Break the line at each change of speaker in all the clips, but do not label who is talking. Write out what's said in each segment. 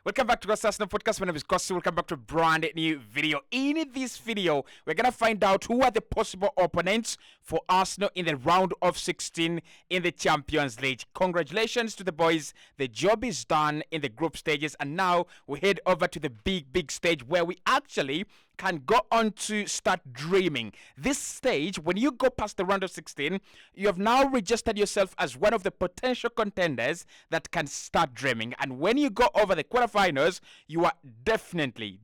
Welcome back to Cossy Podcast. My name is Cossy. Welcome back to a brand new video. In this video, we're gonna find out who are the possible opponents for Arsenal in the round of 16 in the Champions League. Congratulations to the boys. The job is done in the group stages, and now we head over to the big stage where we actually can go on to start dreaming. This stage, when you go past the round of 16, you have now registered yourself as one of the potential contenders that can start dreaming. And when you go over the quarterfinals, you are definitely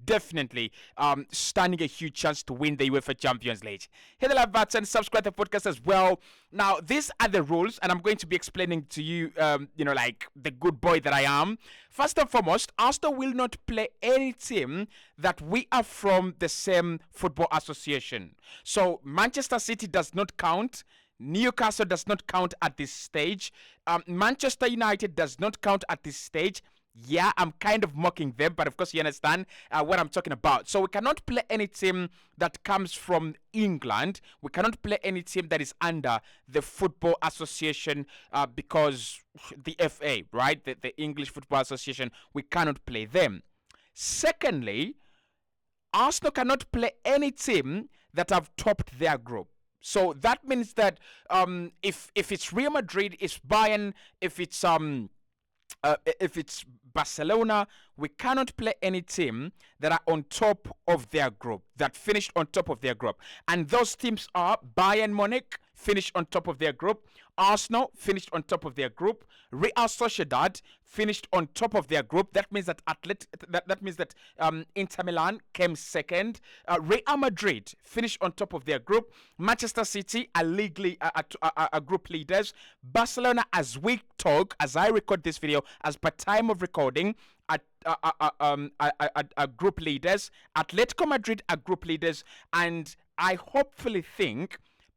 standing a huge chance to win the UEFA Champions League. Hit the like button, subscribe to the podcast as well. Now, these are the rules, and I'm going to be explaining to you, like the good boy that I am. First and foremost, Arsenal will not play any team that we are from the same football association. So Manchester City does not count. Newcastle does not count at this stage. Manchester United does not count at this stage. Yeah, I'm kind of mocking them, but of course you understand what I'm talking about. So we cannot play any team that comes from England. We cannot play any team that is under the Football Association because the FA, right? The English Football Association, we cannot play them. Secondly, Arsenal cannot play any team that have topped their group. So that means that if it's Real Madrid, it's Bayern, if it's Barcelona, we cannot play any team that are on top of their group, that finished on top of their group. And those teams are Bayern Munich, finished on top of their group. Arsenal finished on top of their group. Real Sociedad finished on top of their group. That means that Inter Milan came second. Real Madrid finished on top of their group. Manchester City are group leaders. Barcelona, as we talk, as I record this video, as per time of recording, are group leaders. Atletico Madrid are group leaders, and I hopefully think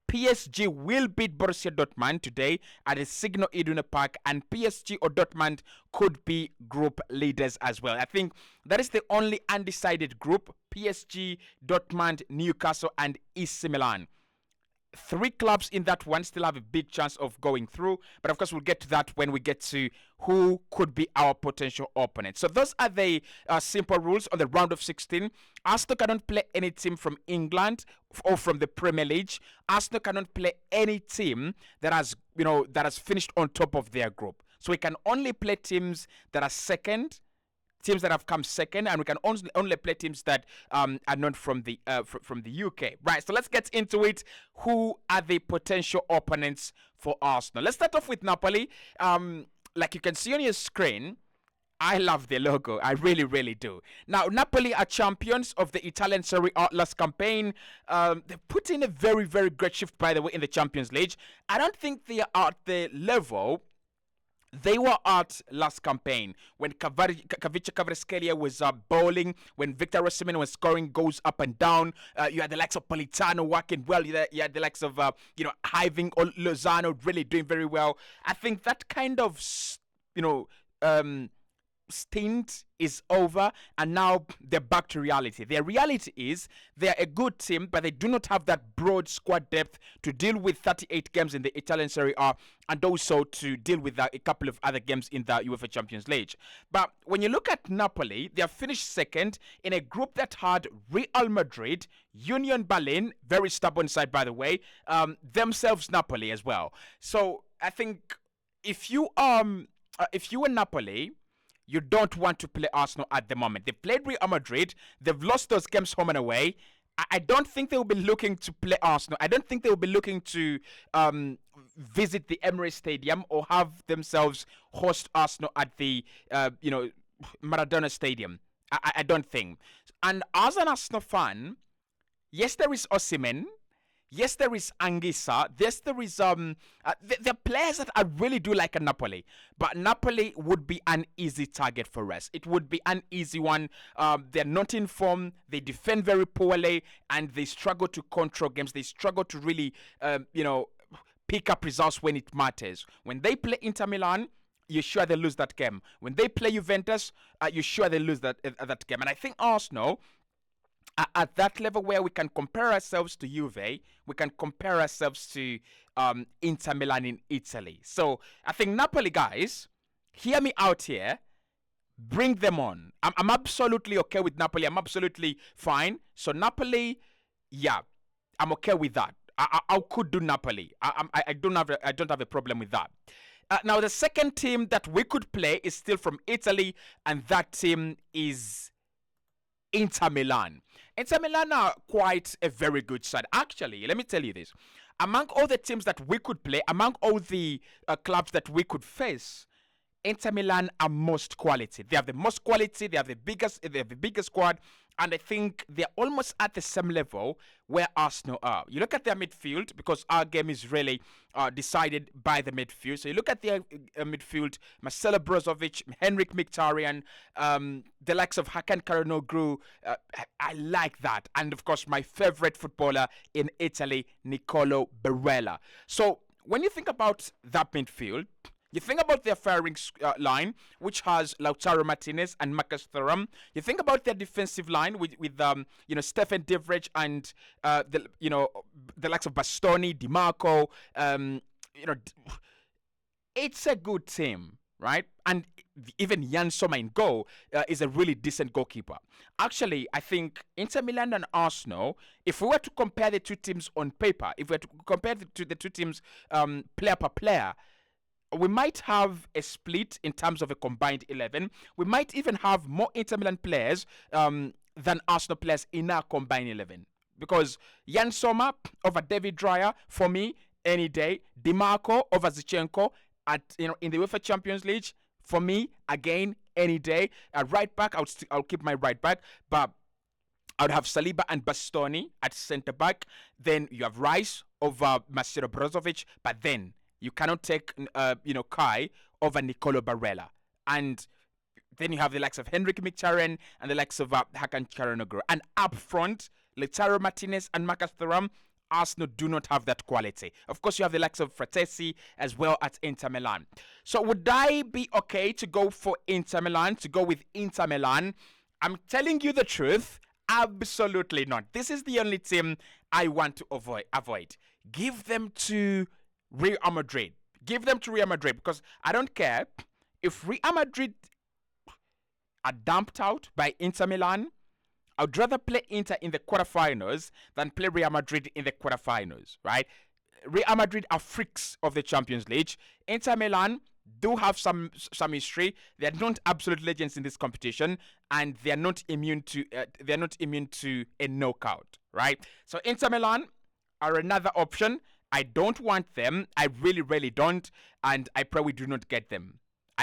PSG will beat Borussia Dortmund today at the Signal Iduna Park, and PSG or Dortmund could be group leaders as well. I think that is the only undecided group: PSG, Dortmund, Newcastle, and AC Milan. 3 clubs in that one still have a big chance of going through, but of course we'll get to that when we get to who could be our potential opponent. So those are the simple rules on the round of 16. Arsenal cannot play any team from England or from the Premier League. Arsenal cannot play any team that has finished on top of their group. So we can only play teams that are second, teams that have come second, and we can only play teams that are not from the UK. Right, so let's get into it. Who are the potential opponents for Arsenal? Let's start off with Napoli. Like you can see on your screen, I love their logo. I really do. Now, Napoli are champions of the Italian Serie A last campaign. They put in a very great shift, by the way, in the Champions League. I don't think they are at the level they were at last campaign when Kavica Kvaratskhelia was bowling, when Victor Osimhen was scoring goals up and down. You had the likes of Politano working well. You had the likes of Hiving or Lozano really doing very well. I think that kind of stint is over, and now they're back to reality. Their reality is they're a good team, but they do not have that broad squad depth to deal with 38 games in the Italian Serie A, and also to deal with a couple of other games in the UEFA Champions League. But when you look at Napoli, they have finished second in a group that had Real Madrid, Union Berlin, very stubborn side by the way, themselves Napoli as well. So I think if you were Napoli, you don't want to play Arsenal at the moment. They've played Real Madrid. They've lost those games home and away. I don't think they will be looking to play Arsenal. I don't think they will be looking to visit the Emirates Stadium or have themselves host Arsenal at the Maradona Stadium. I don't think. And as an Arsenal fan, yes, there is Osimhen. Yes, there is Anguissa. Yes, there is the players that I really do like at Napoli. But Napoli would be an easy target for us. It would be an easy one. They're not in form. They defend very poorly, and they struggle to control games. They struggle to really, pick up results when it matters. When they play Inter Milan, you're sure they lose that game. When they play Juventus, you're sure they lose that game. And I think Arsenal, at that level where we can compare ourselves to Juve, we can compare ourselves to Inter Milan in Italy. So I think Napoli, guys, hear me out here. Bring them on. I'm absolutely okay with Napoli. I'm absolutely fine. So Napoli, yeah, I'm okay with that. I could do Napoli. I don't have a problem with that. Now the second team that we could play is still from Italy, and that team is Inter Milan. Inter Milan are quite a very good side. Actually, let me tell you this. Among all the teams that we could play, among all the clubs that we could face, Inter Milan are most quality. They have the most quality. They have the biggest squad, and I think they're almost at the same level where Arsenal are. You look at their midfield because our game is really decided by the midfield. So you look at their midfield: Marcelo Brozovic, Henrik Mkhitaryan, the likes of Hakan Çalhanoğlu. I like that, and of course, my favorite footballer in Italy, Nicolo Barella. So when you think about that midfield, you think about their firing line, which has Lautaro Martinez and Marcus Thuram. You think about their defensive line with Stefan Divrich and the likes of Bastoni, Dimarco. It's a good team, right? And even Jan Sommer in goal is a really decent goalkeeper. Actually, I think Inter Milan and Arsenal, if we were to compare the two teams on paper, if we were to compare the two teams player per player, we might have a split in terms of a combined 11. We might even have more Inter Milan players than Arsenal players in our combined 11. Because Jan Sommer over David Dreyer, for me, any day. Dimarco over Zinchenko in the UEFA Champions League, for me, again, any day. At right back, I'll keep my right back. But I would have Saliba and Bastoni at centre back. Then you have Rice over Marcelo Brozovic. But then you cannot take Kai over Nicolo Barella. And then you have the likes of Henrik Mkhitaryan and the likes of Hakan Çalhanoğlu. And up front, Lautaro Martinez and Marcus Thuram, Arsenal do not have that quality. Of course, you have the likes of Fratesi as well at Inter Milan. So would I be okay to go for Inter Milan, to go with Inter Milan? I'm telling you the truth, absolutely not. This is the only team I want to avoid. Give them to Real Madrid. Give them to Real Madrid because I don't care if Real Madrid are dumped out by Inter Milan. I'd rather play Inter in the quarterfinals than play Real Madrid in the quarterfinals, right? Real Madrid are freaks of the Champions League. Inter Milan do have some history. They are not absolute legends in this competition, and they are not immune to a knockout, right? So Inter Milan are another option. I don't want them. I really, really don't. And I pray we do not get them.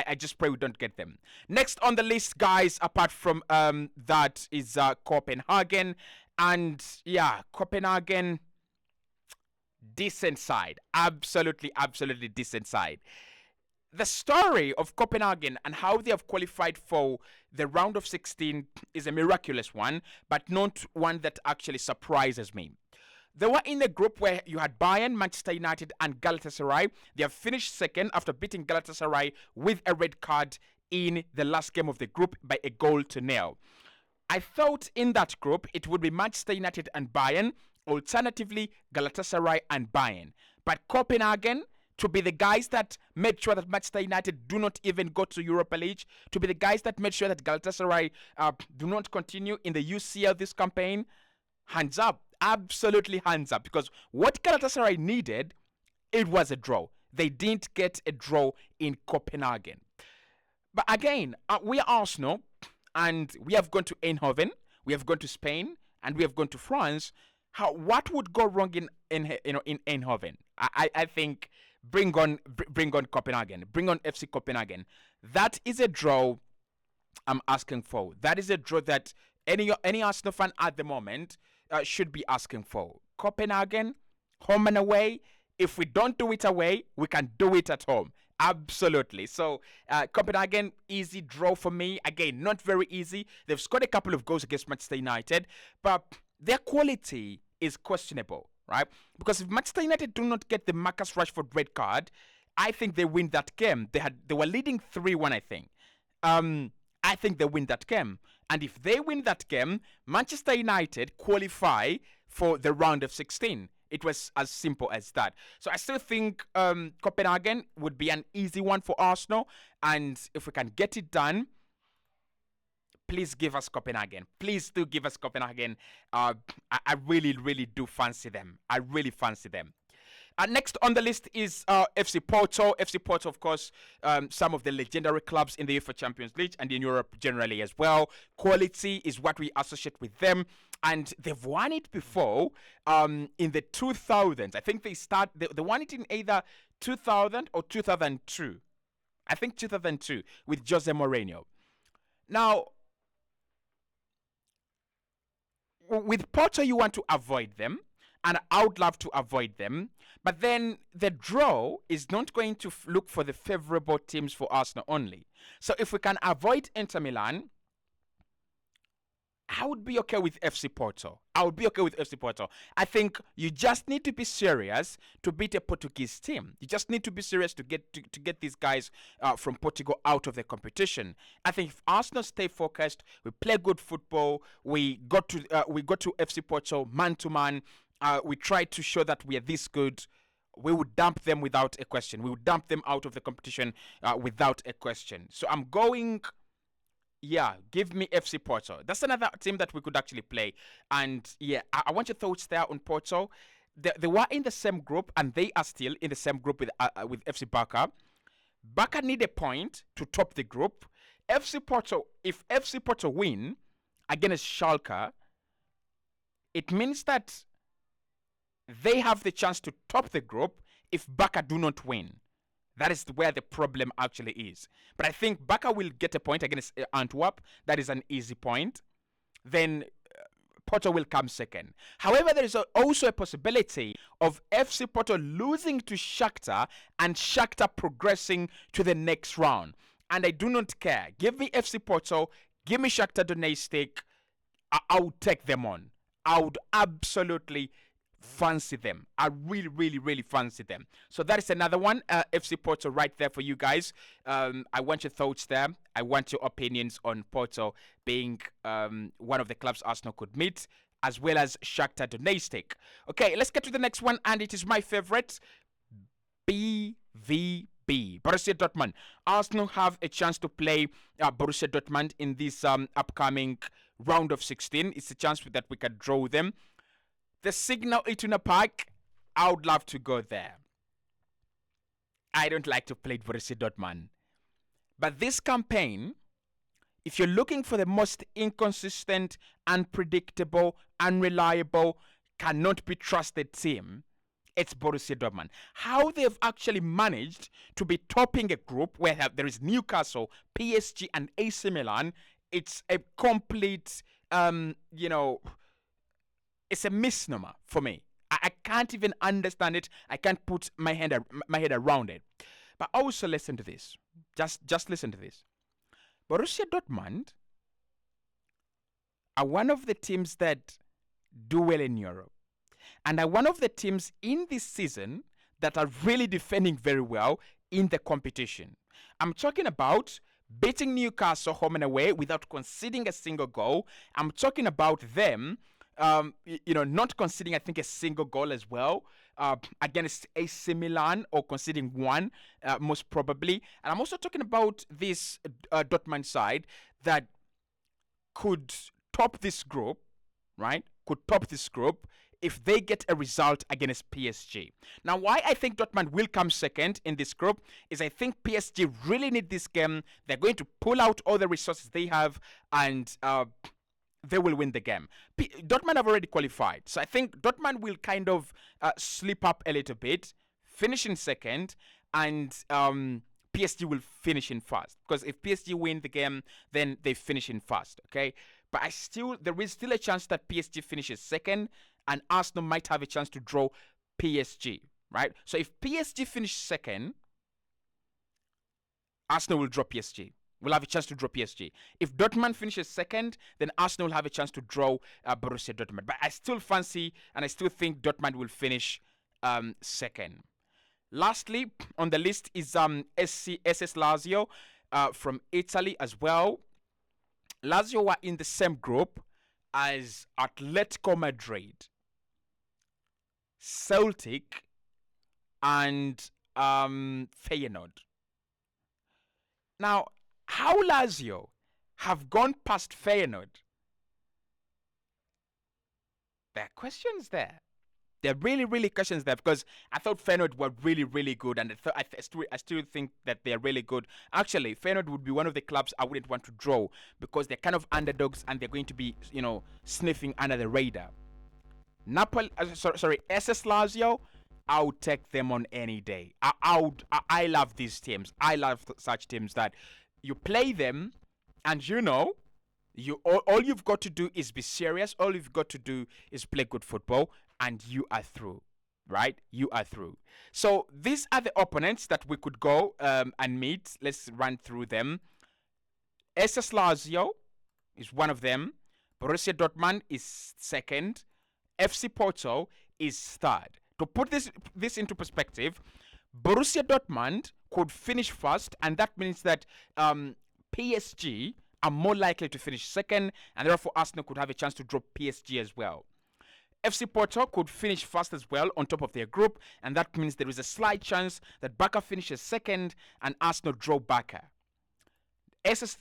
I just pray we don't get them. Next on the list, guys, apart from that is Copenhagen. And yeah, Copenhagen, decent side. Absolutely, absolutely decent side. The story of Copenhagen and how they have qualified for the round of 16 is a miraculous one, but not one that actually surprises me. They were in a group where you had Bayern, Manchester United, and Galatasaray. They have finished second after beating Galatasaray with a red card in the last game of the group by a 0-0. I thought in that group it would be Manchester United and Bayern, alternatively Galatasaray and Bayern. But Copenhagen, to be the guys that made sure that Manchester United do not even go to Europa League, to be the guys that made sure that Galatasaray do not continue in the UCL this campaign, hands up. Absolutely hands up, because what Galatasaray needed, it was a draw. They didn't get a draw in Copenhagen. But again, we are Arsenal, and we have gone to Eindhoven, we have gone to Spain, and we have gone to France. What would go wrong in Eindhoven? I think bring on Copenhagen, bring on FC Copenhagen. That is a draw I'm asking for. That is a draw that any Arsenal fan at the moment should be asking for. Copenhagen, home and away. If we don't do it away, we can do it at home. Absolutely. So Copenhagen, easy draw for me. Again, not very easy. They've scored a couple of goals against Manchester United, but their quality is questionable, right? Because if Manchester United do not get the Marcus Rashford red card, I think they win that game. They were leading 3-1, I think. I think they win that game. And if they win that game, Manchester United qualify for the round of 16. It was as simple as that. So I still think Copenhagen would be an easy one for Arsenal. And if we can get it done, please give us Copenhagen. Please do give us Copenhagen. I really, really do fancy them. I really fancy them. Next on the list is FC Porto. FC Porto, of course, some of the legendary clubs in the UEFA Champions League and in Europe generally as well. Quality is what we associate with them. And they've won it before in the 2000s. I think they won it in either 2000 or 2002. I think 2002 with Jose Mourinho. Now, with Porto, you want to avoid them, and I would love to avoid them. But then the draw is not going to look for the favorable teams for Arsenal only. So if we can avoid Inter Milan, I would be okay with FC Porto. I would be okay with FC Porto. I think you just need to be serious to beat a Portuguese team. You just need to be serious to get these guys from Portugal out of the competition. I think if Arsenal stay focused, we play good football, we got to FC Porto man to man. We try to show that we are this good. We would dump them without a question. We would dump them out of the competition without a question. So I'm going. Yeah, give me FC Porto. That's another team that we could actually play. And yeah, I want your thoughts there on Porto. They were in the same group, and they are still in the same group with FC Barca. Barca need a point to top the group. FC Porto, if FC Porto win against Schalke, it means that they have the chance to top the group if Barca do not win. That is where the problem actually is. But I think Barca will get a point against Antwerp. That is an easy point. Then Porto will come second. However, there is also a possibility of FC Porto losing to Shakhtar and Shakhtar progressing to the next round. And I do not care. Give me FC Porto. Give me Shakhtar Donetsk. I would take them on. I would absolutely fancy them. I really, really, really fancy them. So that is another one. FC Porto right there for you guys. I want your thoughts there. I want your opinions on Porto being one of the clubs Arsenal could meet, as well as Shakhtar Donetsk. Okay, let's get to the next one, and it is my favorite. BVB. Borussia Dortmund. Arsenal have a chance to play Borussia Dortmund in this upcoming round of 16. It's a chance that we can draw them. The Signal Iduna Park, I would love to go there. I don't like to play Borussia Dortmund. But this campaign, if you're looking for the most inconsistent, unpredictable, unreliable, cannot be trusted team, it's Borussia Dortmund. How they've actually managed to be topping a group where there is Newcastle, PSG, and AC Milan, it's a complete, it's a misnomer for me. I can't even understand it. I can't put my head around it. But also listen to this. Just listen to this. Borussia Dortmund are one of the teams that do well in Europe. And are one of the teams in this season that are really defending very well in the competition. I'm talking about beating Newcastle home and away without conceding a single goal. I'm talking about them not conceding, I think, a single goal as well against AC Milan, or conceding one, most probably. And I'm also talking about this Dortmund side that could top this group, right? Could top this group if they get a result against PSG. Now, why I think Dortmund will come second in this group is I think PSG really need this game. They're going to pull out all the resources they have, and they will win the game. Dortmund have already qualified. So I think Dortmund will kind of slip up a little bit, finish in second, and PSG will finish in first. Because if PSG win the game, then they finish in first, okay? But there is still a chance that PSG finishes second, and Arsenal might have a chance to draw PSG, right? So if PSG finishes second, Arsenal will draw PSG. We'll have a chance to draw PSG. If Dortmund finishes second, then Arsenal will have a chance to draw Borussia Dortmund. But I still fancy, and I still think Dortmund will finish second. Lastly, on the list is SS Lazio from Italy as well. Lazio were in the same group as Atletico Madrid, Celtic, and Feyenoord. Now, how Lazio have gone past Feyenoord. There are questions there. There are really, really questions there because I thought Feyenoord were really, really good, and I still think that they are really good. Actually, Feyenoord would be one of the clubs I wouldn't want to draw because they're kind of underdogs and they're going to be, sniffing under the radar. Napoli, sorry, SS Lazio, I would take them on any day. I love these teams. I love such teams that you play them, and all you've got to do is be serious. All you've got to do is play good football, and you are through. Right? You are through. So these are the opponents that we could go and meet. Let's run through them. SS Lazio is one of them. Borussia Dortmund is second. FC Porto is third. To put this into perspective, Borussia Dortmund could finish first, and that means that PSG are more likely to finish second, and therefore Arsenal could have a chance to drop PSG as well. FC Porto could finish first as well on top of their group, and that means there is a slight chance that Barca finishes second and Arsenal draw Barca. SC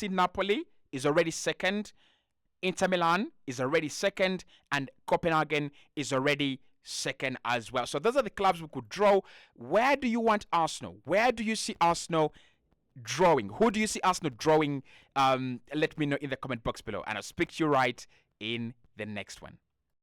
Napoli is already second. Inter Milan is already second, and Copenhagen is already second as well. So those are the clubs we could draw. Where do you want Arsenal? Where do you see Arsenal drawing? Who do you see Arsenal drawing? Let me know in the comment box below, and I'll speak to you right in the next one.